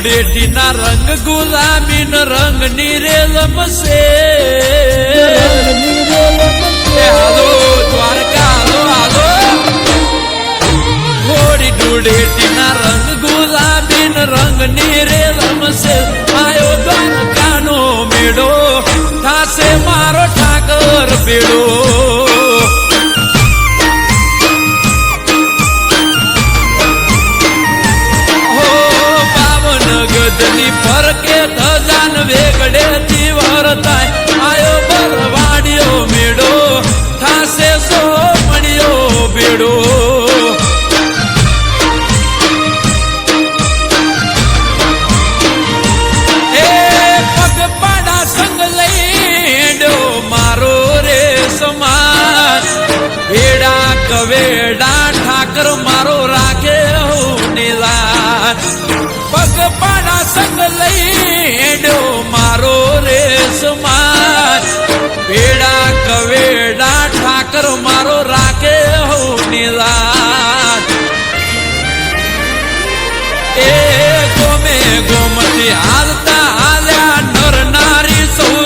ધૂળેટી ના રંગ ગુલાબી ન રંગ ની રે રમશે હાલો દ્વારકા હાલો હોળી ધૂળેટી ના રંગ ગુલાબી ન રંગ ની રે રમશે આયો દ્વારકા નો મેળો થાશે મારો ઠાકર બેડો ફરકે ધજાન વેગડે થી વરતાય આયો બરવાડિયો મેળો થાશે સો મળ્યો બેડો એ પગપાડા સંગ લઈડો મારો રે સમાજ વેડા કવેડા ઠાકર મારો રાખે નીલા પગપાડા સંગ લઈડો મારો રે સમાજ વેડા કવેડા ઠાકર મારો રાખે નીલાજ એ ગોમે ગોમતી હાલતા હાલ્યા નર નારી સૌ